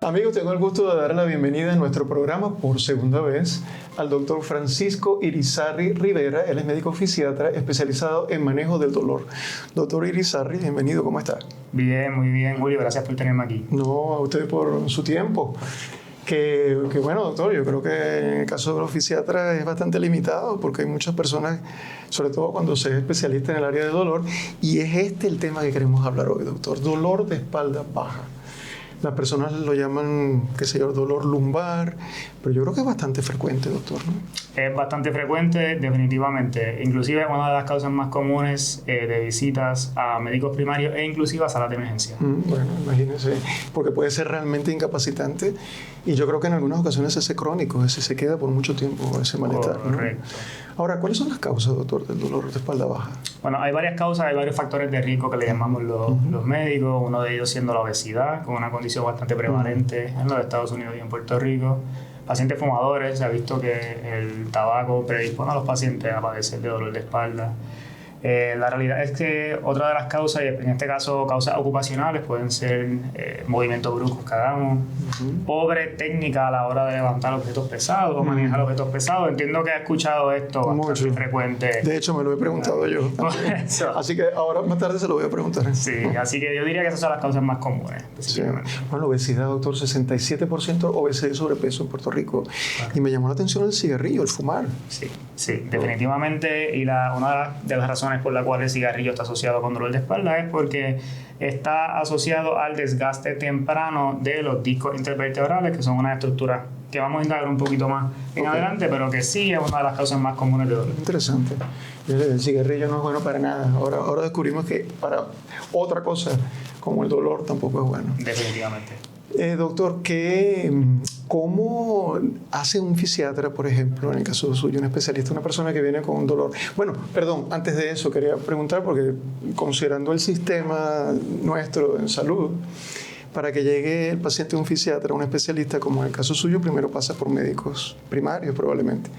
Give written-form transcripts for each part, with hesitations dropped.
Amigos, tengo el gusto de dar la bienvenida en nuestro programa por segunda vez al doctor Francisco Irizarry Rivera. Él es médico fisiatra especializado en manejo del dolor. Doctor Irizarry, bienvenido, ¿cómo está? Bien, muy bien, Julio, gracias por tenerme aquí. No, a usted por su tiempo. Que bueno, doctor, yo creo que en el caso de los fisiatras es bastante limitado porque hay muchas personas, sobre todo cuando se es especialista en el área de dolor, y es este el tema que queremos hablar hoy, doctor. Dolor de espalda baja. Las personas lo llaman, qué sé yo, dolor lumbar, pero yo creo que es bastante frecuente, doctor, ¿no? Es bastante frecuente, definitivamente. Inclusive es una de las causas más comunes de visitas a médicos primarios e inclusive a salas de emergencia. Bueno, imagínense, porque puede ser realmente incapacitante y yo creo que en algunas ocasiones se hace crónico, se queda por mucho tiempo ese malestar, ¿no? Correcto. Ahora, ¿cuáles son las causas, doctor, del dolor de espalda baja? Bueno, hay varias causas, hay varios factores de riesgo que le llamamos los médicos, uno de ellos siendo la obesidad, con una condición bastante prevalente en los Estados Unidos y en Puerto Rico. Pacientes fumadores, se ha visto que el tabaco predispone a los pacientes a padecer de dolor de espalda. La realidad es que otra de las causas, y en este caso causas ocupacionales, pueden ser movimientos bruscos que hagamos, pobre técnica a la hora de levantar objetos pesados o manejar objetos pesados. Entiendo que ha escuchado esto bastante frecuente. De hecho, me lo he preguntado yo. Así que ahora más tarde se lo voy a preguntar. Sí, así que yo diría que esas son las causas más comunes. Sí. Bueno, obesidad, doctor, 67% obesidad y sobrepeso en Puerto Rico. Claro. Y me llamó la atención el cigarrillo, el fumar. Sí, definitivamente. Y una de las razones por la cual el cigarrillo está asociado con dolor de espalda es porque está asociado al desgaste temprano de los discos intervertebrales, que son una estructura que vamos a indagar un poquito más en adelante, pero que sí es una de las causas más comunes de dolor. Interesante. El cigarrillo no es bueno para nada. Ahora descubrimos que para otra cosa como el dolor tampoco es bueno. Definitivamente. Doctor, ¿cómo hace un fisiatra, por ejemplo, en el caso suyo, un especialista, una persona que viene con un dolor? Bueno, perdón, antes de eso quería preguntar, porque considerando el sistema nuestro en salud, para que llegue el paciente a un fisiatra, un especialista, como en el caso suyo, primero pasa por médicos primarios probablemente.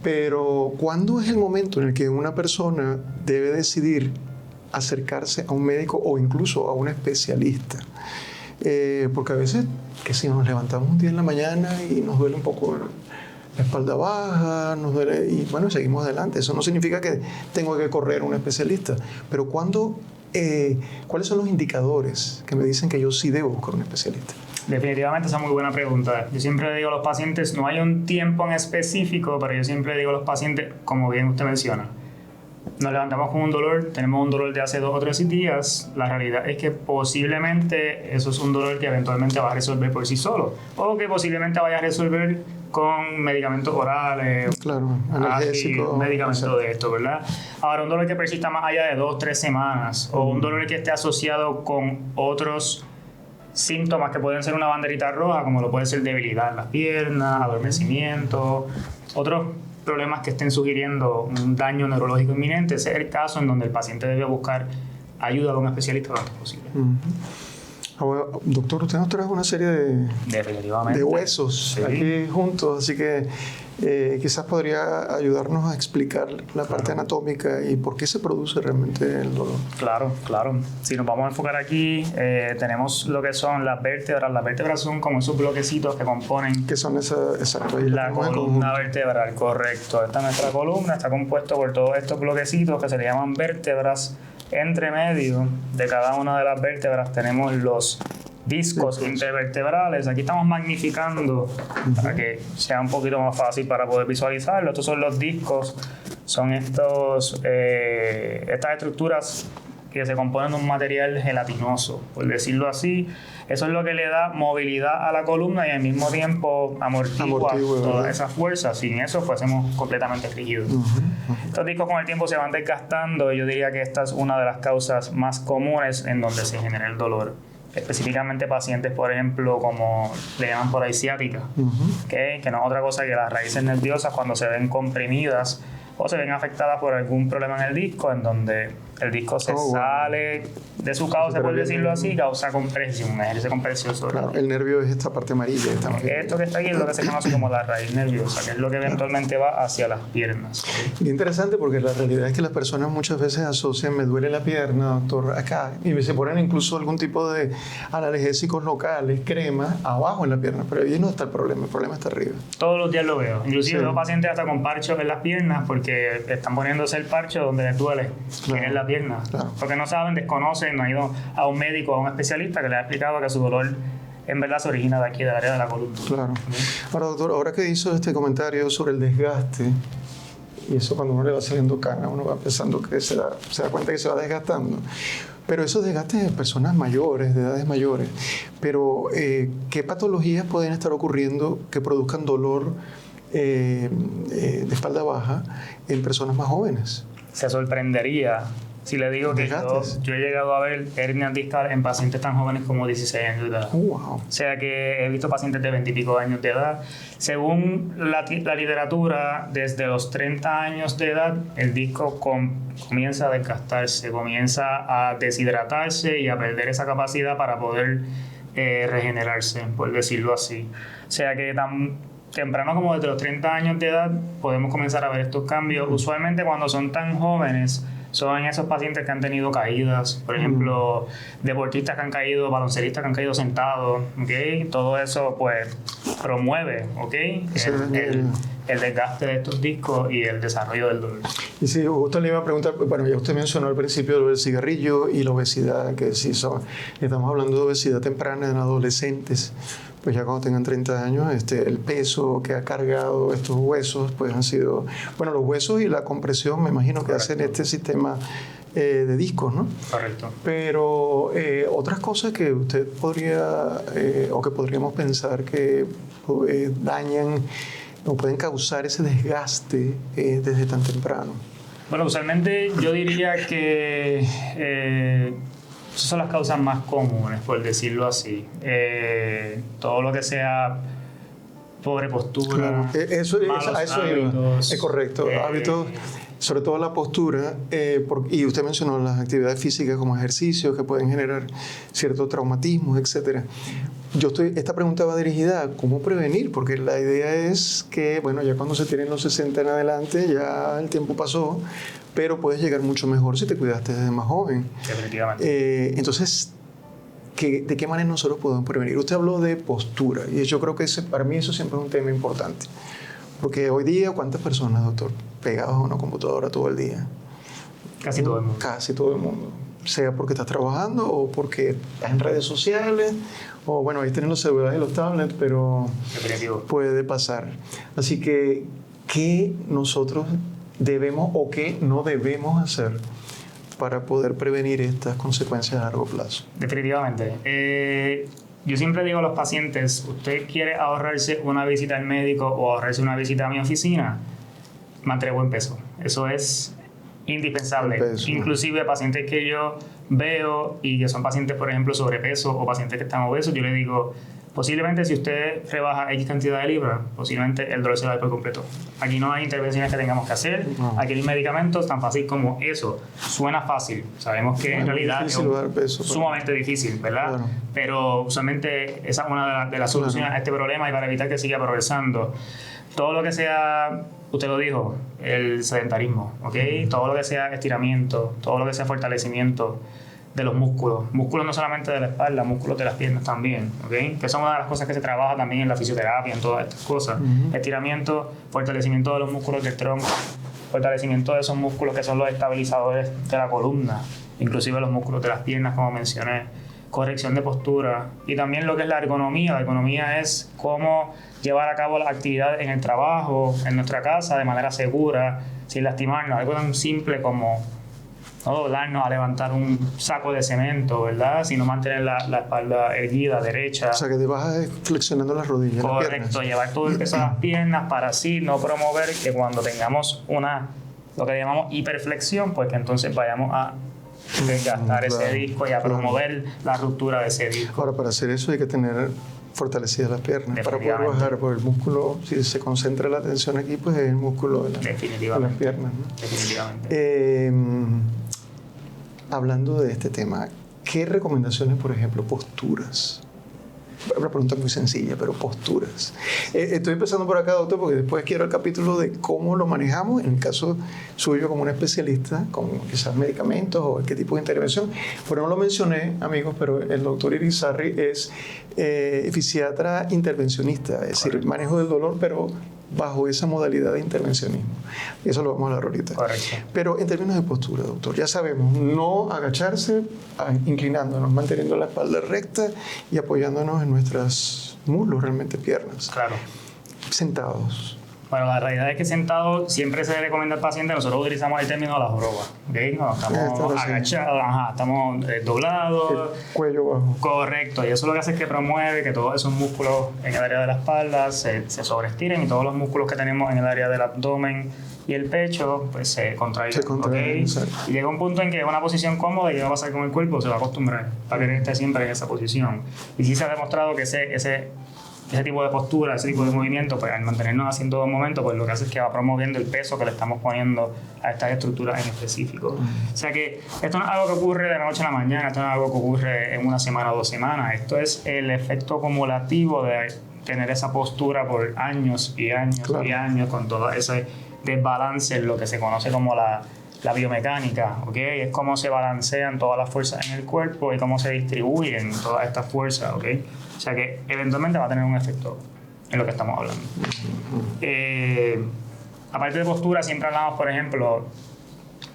Pero, ¿cuándo es el momento en el que una persona debe decidir acercarse a un médico o incluso a un especialista? Porque a veces, que si nos levantamos un día en la mañana y nos duele un poco la espalda baja, nos duele, y bueno, seguimos adelante. Eso no significa que tengo que correr a un especialista. Pero ¿cuáles son los indicadores que me dicen que yo sí debo buscar un especialista? Definitivamente esa es muy buena pregunta. Yo siempre le digo a los pacientes, no hay un tiempo en específico, pero yo siempre le digo a los pacientes, como bien usted menciona, nos levantamos con un dolor, tenemos un dolor de hace 2 o 3 días, la realidad es que posiblemente eso es un dolor que eventualmente va a resolver por sí solo, o que posiblemente vaya a resolver con medicamentos orales, claro, analgésicos, medicamentos de esto, ¿verdad? Ahora, un dolor que persista más allá de 2 o 3 semanas, o un dolor que esté asociado con otros síntomas que pueden ser una banderita roja, como lo puede ser debilidad en las piernas, adormecimiento, otros problemas que estén sugiriendo un daño neurológico inminente. Ese es el caso en donde el paciente debe buscar ayuda de un especialista lo antes posible. Ahora, doctor, usted nos trajo una serie de huesos aquí juntos, así que quizás podría ayudarnos a explicar la parte anatómica y por qué se produce realmente el dolor. Claro. Si nos vamos a enfocar aquí, tenemos lo que son las vértebras. Las vértebras son como esos bloquecitos que componen... ¿Qué son esas? Exacto. La columna vertebral, correcto. Esta es nuestra columna, está compuesto por todos estos bloquecitos que se le llaman vértebras. Entre medio de cada una de las vértebras tenemos los discos intervertebrales. Aquí estamos magnificando para que sea un poquito más fácil para poder visualizarlo. Estos son los discos, son estas estructuras que se componen de un material gelatinoso, por decirlo así. Eso es lo que le da movilidad a la columna y al mismo tiempo amortigua todas esas fuerzas. Sin eso fuésemos completamente rígidos. Estos discos con el tiempo se van desgastando y yo diría que esta es una de las causas más comunes en donde se genera el dolor. Específicamente pacientes, por ejemplo, como le llaman por ahí ciática, que no es otra cosa que las raíces nerviosas cuando se ven comprimidas o se ven afectadas por algún problema en el disco, en donde El disco se sale de su cauce, por decirlo así, causa compresión, ejerce compresión sobre claro, el nervio es esta parte amarilla. Esto que está aquí es lo que se conoce como la raíz nerviosa, que es lo que eventualmente va hacia las piernas. Y interesante porque la realidad es que las personas muchas veces asocian, me duele la pierna, doctor, acá, y se ponen incluso algún tipo de analgésicos locales, crema, abajo en la pierna, pero ahí no está el problema está arriba. Todos los días lo veo, inclusive veo pacientes hasta con parchos en las piernas porque están poniéndose el parche donde les duele, que es la pierna, porque no saben, desconocen, no han ido a un médico, a un especialista que les ha explicado que su dolor en verdad se origina de aquí, del área de la columna. Claro. Ahora, doctor, ahora que hizo este comentario sobre el desgaste, y eso cuando uno le va saliendo cana, uno va pensando que se da cuenta que se va desgastando. Pero esos desgastes de personas mayores, de edades mayores, pero ¿qué patologías pueden estar ocurriendo que produzcan dolor de espalda baja en personas más jóvenes? Se sorprendería si le digo que yo he llegado a ver hernias discales en pacientes tan jóvenes como 16 años de edad. Wow. O sea que he visto pacientes de 20 y pico años de edad. Según la literatura, desde los 30 años de edad, el disco comienza a desgastarse, comienza a deshidratarse y a perder esa capacidad para poder regenerarse, por decirlo así. O sea que tan temprano como desde los 30 años de edad podemos comenzar a ver estos cambios. Usualmente cuando son tan jóvenes, son esos pacientes que han tenido caídas, por ejemplo, deportistas que han caído, baloncelistas que han caído sentados, ¿okay? Todo eso pues promueve, ¿okay? el desgaste de estos discos y el desarrollo del dolor. Y sí, justo le iba a preguntar, bueno, ya usted mencionó al principio el cigarrillo y la obesidad, que sí estamos hablando de obesidad temprana en adolescentes, pues ya cuando tengan 30 años, el peso que ha cargado estos huesos, pues han sido, bueno, los huesos y la compresión, me imagino que hacen este sistema de discos, ¿no? Correcto. Pero otras cosas que usted podría, o que podríamos pensar que dañan o pueden causar ese desgaste desde tan temprano. Bueno, usualmente yo diría que esas son las causas más comunes, por decirlo así. Todo lo que sea pobre postura, hábitos, es correcto, hábitos, sobre todo la postura, y usted mencionó las actividades físicas como ejercicios que pueden generar ciertos traumatismos, etcétera. Esta pregunta va dirigida a cómo prevenir, porque la idea es que, bueno, ya cuando se tienen los 60 en adelante, ya el tiempo pasó, pero puedes llegar mucho mejor si te cuidaste desde más joven. Definitivamente. Entonces, ¿de qué manera nosotros podemos prevenir? Usted habló de postura, y yo creo que para mí eso siempre es un tema importante. Porque hoy día, ¿cuántas personas, doctor, pegadas a una computadora todo el día? Casi todo el mundo. Casi todo el mundo. Sea porque estás trabajando o porque estás en redes sociales, o bueno, ahí tienen los celulares y los tablets, pero Definitivo. Puede pasar. Así que, ¿qué nosotros debemos o qué no debemos hacer para poder prevenir estas consecuencias a largo plazo? Definitivamente. Yo siempre digo a los pacientes, ¿usted quiere ahorrarse una visita al médico o ahorrarse una visita a mi oficina? Mantener buen peso. Eso es indispensable. Inclusive pacientes que yo veo y que son pacientes, por ejemplo, sobrepeso o pacientes que están obesos, yo les digo, posiblemente si usted rebaja X cantidad de libras, posiblemente el dolor se va a ir por completo. Aquí no hay intervenciones que tengamos que hacer. Aquí el medicamento es tan fácil como eso. Suena fácil. Sabemos que en realidad es sumamente difícil, ¿verdad? Claro. Pero usualmente esa es una de las soluciones a este problema y para evitar que siga progresando. Todo lo que sea, usted lo dijo, el sedentarismo, ¿ok? Todo lo que sea estiramiento, todo lo que sea fortalecimiento de los músculos. Músculos no solamente de la espalda, músculos de las piernas también, ¿ok? Que son una de las cosas que se trabaja también en la fisioterapia, en todas estas cosas. Estiramiento, fortalecimiento de los músculos del tronco, fortalecimiento de esos músculos que son los estabilizadores de la columna, inclusive los músculos de las piernas, como mencioné. Corrección de postura y también lo que es la ergonomía. La ergonomía es cómo llevar a cabo las actividades en el trabajo, en nuestra casa, de manera segura, sin lastimarnos. Algo tan simple como no doblarnos a levantar un saco de cemento, ¿verdad? Sino mantener la espalda erguida, derecha. O sea, que te vas flexionando las rodillas. Correcto, llevar todo el peso a las piernas para así no promover que cuando tengamos lo que llamamos hiperflexión, pues que entonces vayamos a desgastar ese disco y a promover la ruptura de ese disco. Ahora, para hacer eso hay que tener fortalecidas las piernas para poder bajar, porque el músculo, si se concentra la tensión aquí, pues es el músculo de las piernas, ¿no? Definitivamente. hablando de este tema, ¿qué recomendaciones, por ejemplo, posturas? Una pregunta muy sencilla, pero posturas. Estoy empezando por acá, doctor, porque después quiero el capítulo de cómo lo manejamos, en el caso suyo como un especialista, con quizás medicamentos o qué tipo de intervención. Pero no lo mencioné, amigos, pero el doctor Irizarry es fisiatra intervencionista, es decir, el manejo del dolor, pero bajo esa modalidad de intervencionismo. Y eso lo vamos a hablar ahorita. Correcto. Pero en términos de postura, doctor, ya sabemos, no agacharse, inclinándonos, manteniendo la espalda recta y apoyándonos en nuestras muslos, realmente piernas. Claro. Sentados. Bueno, la realidad es que sentado siempre se recomienda al paciente, nosotros utilizamos el término la joroba, ¿okay? No, estamos agachados, estamos doblados. El cuello bajo. Correcto, y eso lo que hace es que promueve que todos esos músculos en el área de la espalda se sobreestiren y todos los músculos que tenemos en el área del abdomen y el pecho pues se contraigan. ¿Okay? Y llega un punto en que es una posición cómoda y ¿qué va a pasar con el cuerpo? Se va a acostumbrar a querer estar siempre en esa posición. Y sí se ha demostrado que ese tipo de postura, ese tipo de movimiento, pues al mantenernos así en todo momento, pues lo que hace es que va promoviendo el peso que le estamos poniendo a estas estructuras en específico. O sea que esto no es algo que ocurre de la noche a la mañana, esto no es algo que ocurre en una semana o 2 semanas, esto es el efecto acumulativo de tener esa postura por años y años y años con todo ese desbalance en lo que se conoce como la biomecánica, ¿okay? Es cómo se balancean todas las fuerzas en el cuerpo y cómo se distribuyen todas estas fuerzas, ¿okay? O sea que eventualmente va a tener un efecto en lo que estamos hablando. Aparte de postura, siempre hablamos, por ejemplo,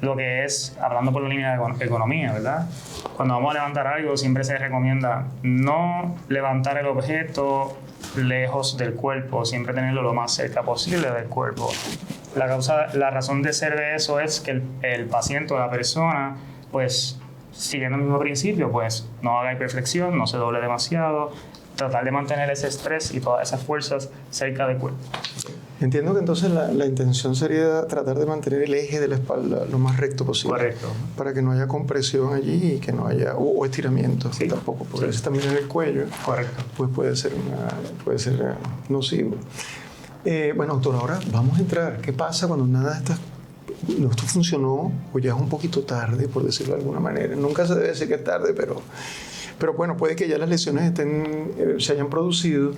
lo que es, hablando por la línea de economía, ¿verdad? Cuando vamos a levantar algo, siempre se recomienda no levantar el objeto lejos del cuerpo, siempre tenerlo lo más cerca posible del cuerpo. La razón de ser de eso es que el paciente o la persona, pues, siguiendo el mismo principio, pues, no haga hiperflexión, no se doble demasiado, tratar de mantener ese estrés y todas esas fuerzas cerca del cuerpo. Entiendo que entonces la intención sería tratar de mantener el eje de la espalda lo más recto posible. Correcto. Para que no haya compresión allí y que no haya o estiramiento Sí. tampoco, porque si también en el cuello, Correcto. pues puede ser nocivo. Bueno, doctor, ahora vamos a entrar. ¿Qué pasa cuando nada de estas no, esto funcionó o ya es un poquito tarde, por decirlo de alguna manera? Nunca se debe decir que es tarde, pero bueno, puede que ya las lesiones se hayan producido.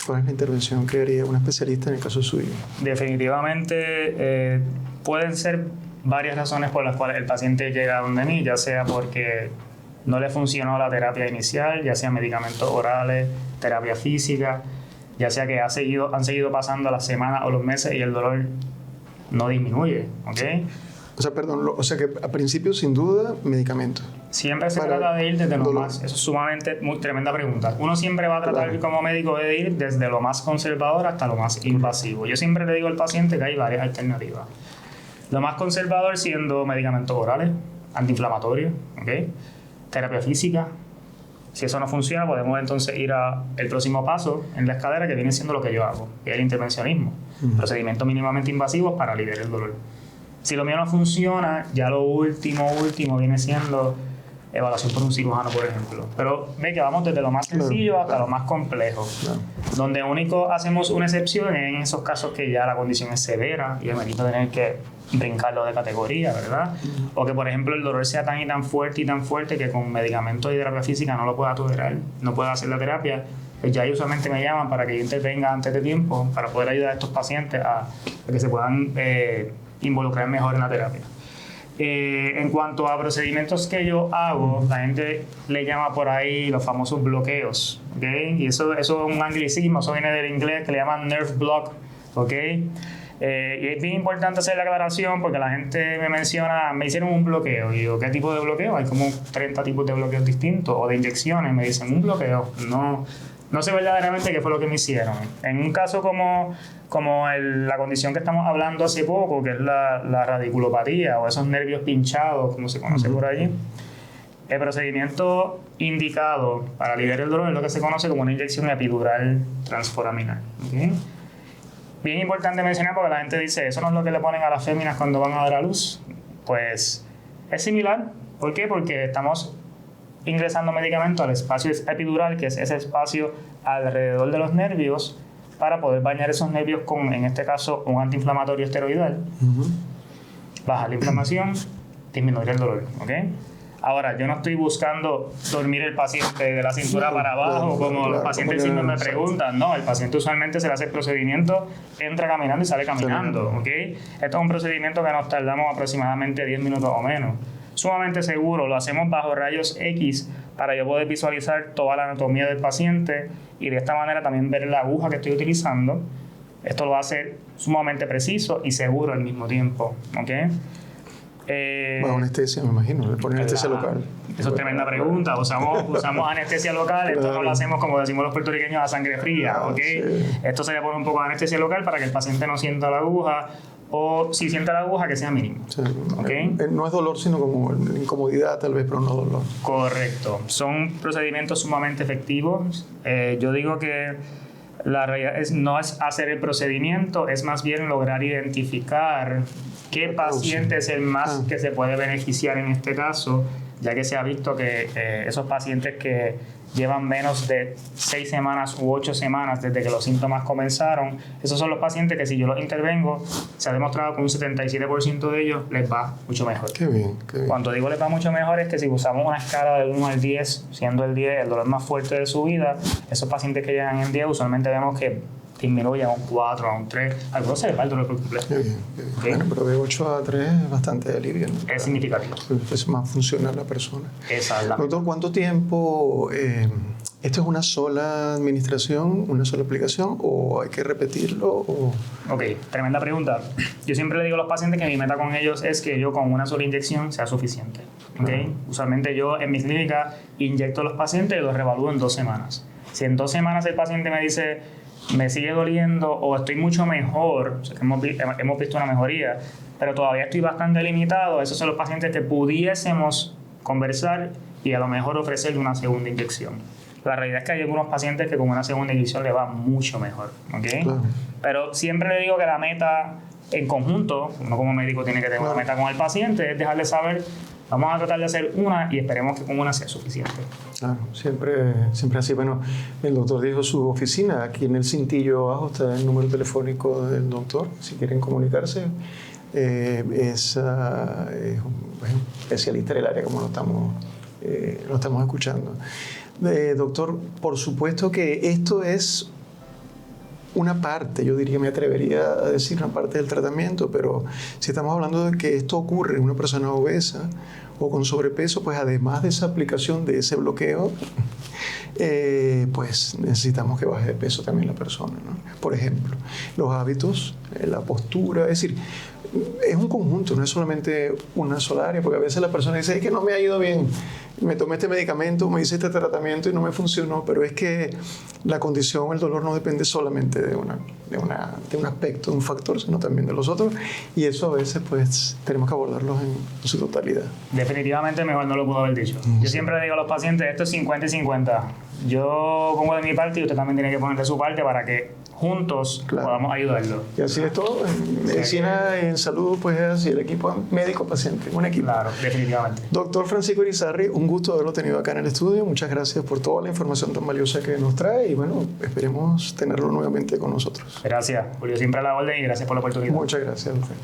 ¿Cuál es la intervención que haría un especialista en el caso suyo? Definitivamente pueden ser varias razones por las cuales el paciente llega a donde mí, ya sea porque no le funcionó la terapia inicial, ya sea medicamentos orales, terapia física, ya sea que han seguido pasando las semanas o los meses y el dolor no disminuye, ¿ok? O sea, perdón, o sea que a principio, sin duda, medicamentos. Siempre se trata de ir desde lo más... Eso es sumamente, muy tremenda pregunta. Uno siempre va a tratar como médico de ir desde lo más conservador hasta lo más invasivo. Yo siempre le digo al paciente que hay varias alternativas. Lo más conservador siendo medicamentos orales, antiinflamatorios, ¿ok? Terapia física. Si eso no funciona, podemos entonces ir al próximo paso en la escalera, que viene siendo lo que yo hago, que es el intervencionismo. Procedimientos mínimamente invasivos para aliviar el dolor. Si lo mío no funciona, ya lo último viene siendo evaluación por un cirujano, por ejemplo. Pero ve que vamos desde lo más sencillo hasta lo más complejo. Donde único hacemos una excepción en esos casos que ya la condición es severa y amerita tener que brincarlo de categoría, ¿verdad? O que, por ejemplo, el dolor sea tan y tan fuerte que con medicamentos y terapia física no lo pueda tolerar, no pueda hacer la terapia. Pues ya usualmente me llaman para que yo intervenga antes de tiempo para poder ayudar a estos pacientes a que se puedan involucrar mejor en la terapia. En cuanto a procedimientos que yo hago, la gente le llama por ahí los famosos bloqueos, ¿okay? Y eso es un anglicismo, eso viene del inglés que le llaman nerve block, ¿okay? Y es bien importante hacer la aclaración porque la gente me menciona, me hicieron un bloqueo. Y digo, ¿qué tipo de bloqueo? Hay como 30 tipos de bloqueos distintos o de inyecciones. Me dicen, un bloqueo. No sé verdaderamente qué fue lo que me hicieron. En un caso como la condición que estamos hablando hace poco, que es la radiculopatía o esos nervios pinchados, como se conoce por allí, el procedimiento indicado para aliviar el dolor es lo que se conoce como una inyección epidural transforaminal. ¿Okay? Bien importante mencionar porque la gente dice, ¿eso no es lo que le ponen a las féminas cuando van a dar a luz? Pues es similar. ¿Por qué? Porque estamos ingresando medicamento al espacio epidural, que es ese espacio alrededor de los nervios, para poder bañar esos nervios con, en este caso, un antiinflamatorio esteroidal, bajar la inflamación, disminuir el dolor, ¿ok? Ahora, yo no estoy buscando dormir el paciente de la cintura para abajo, como los pacientes siempre me preguntan. No, el paciente usualmente se le hace el procedimiento, entra caminando y sale caminando. ¿Okay? Esto es un procedimiento que nos tardamos aproximadamente 10 minutos o menos. Sumamente seguro, lo hacemos bajo rayos X para yo poder visualizar toda la anatomía del paciente y de esta manera también ver la aguja que estoy utilizando. Esto lo hace sumamente preciso y seguro al mismo tiempo. ¿Okay? Bajo anestesia, me imagino, le ponen anestesia local. Eso es tremenda pregunta. Usamos anestesia local, esto no lo hacemos como decimos los puertorriqueños a sangre fría. ¿Okay? Sí. Esto se le pone un poco de anestesia local para que el paciente no sienta la aguja, o si siente la aguja que sea mínimo. Sí. ¿Okay? No es dolor, sino como incomodidad tal vez, pero no dolor. Correcto. Son procedimientos sumamente efectivos. Yo digo que la realidad no es hacer el procedimiento, es más bien lograr identificar qué paciente es el más que se puede beneficiar en este caso, ya que se ha visto que esos pacientes que llevan menos de 6 semanas u 8 semanas desde que los síntomas comenzaron, esos son los pacientes que si yo los intervengo, se ha demostrado que un 77% de ellos les va mucho mejor. Qué bien, qué bien. Cuando digo les va mucho mejor es que si usamos una escala del 1 al 10, siendo el 10 el dolor más fuerte de su vida, esos pacientes que llegan en 10 usualmente vemos que disminuye a un 4, a un 3, algunos se les va el dolor por completo. Qué bien, qué bien. ¿Okay? Bueno, pero de 8 a 3 es bastante alivio, ¿no? Es significativo. Es más funcional la persona. Exacto. Doctor, ¿cuánto tiempo? ¿Esto es una sola administración, una sola aplicación o hay que repetirlo? Ok, tremenda pregunta. Yo siempre le digo a los pacientes que mi meta con ellos es que yo con una sola inyección sea suficiente. ¿Okay? Usualmente yo en mi clínica inyecto a los pacientes y los revalúo en 2 semanas. Si en 2 semanas el paciente me dice me sigue doliendo o estoy mucho mejor, o sea, que hemos visto una mejoría, pero todavía estoy bastante limitado, esos son los pacientes que pudiésemos conversar y a lo mejor ofrecerle una segunda inyección. La realidad es que hay algunos pacientes que con una segunda inyección le va mucho mejor. ¿Okay? Claro. Pero siempre le digo que la meta en conjunto, uno como médico tiene que tener una meta con el paciente, es dejarle saber, vamos a tratar de hacer una y esperemos que con una sea suficiente. Claro, siempre así. Bueno, el doctor dijo su oficina, aquí en el cintillo abajo está el número telefónico del doctor, si quieren comunicarse. Es un especialista del área como lo estamos escuchando. Doctor, por supuesto que esto es una parte, yo diría, me atrevería a decir una parte del tratamiento, pero si estamos hablando de que esto ocurre en una persona obesa o con sobrepeso, pues además de esa aplicación de ese bloqueo, pues necesitamos que baje de peso también la persona, ¿no? Por ejemplo, los hábitos, la postura, es decir, es un conjunto, no es solamente una sola área, porque a veces la persona dice, es que no me ha ido bien, me tomé este medicamento, me hice este tratamiento y no me funcionó, pero es que la condición, el dolor no depende solamente de un aspecto, de un factor, sino también de los otros, y eso a veces pues tenemos que abordarlos en su totalidad. Definitivamente mejor no lo puedo haber dicho. Yo siempre le digo a los pacientes, esto es 50 y 50. Yo pongo de mi parte y usted también tiene que poner de su parte para que juntos podamos ayudarlo. Y así es todo. En medicina y en salud, pues es así, el equipo médico-paciente, un equipo. Claro, definitivamente. Doctor Francisco Irizarry, un gusto haberlo tenido acá en el estudio. Muchas gracias por toda la información tan valiosa que nos trae y bueno, esperemos tenerlo nuevamente con nosotros. Gracias, Julio, siempre a la orden y gracias por la oportunidad. Muchas gracias, doctor.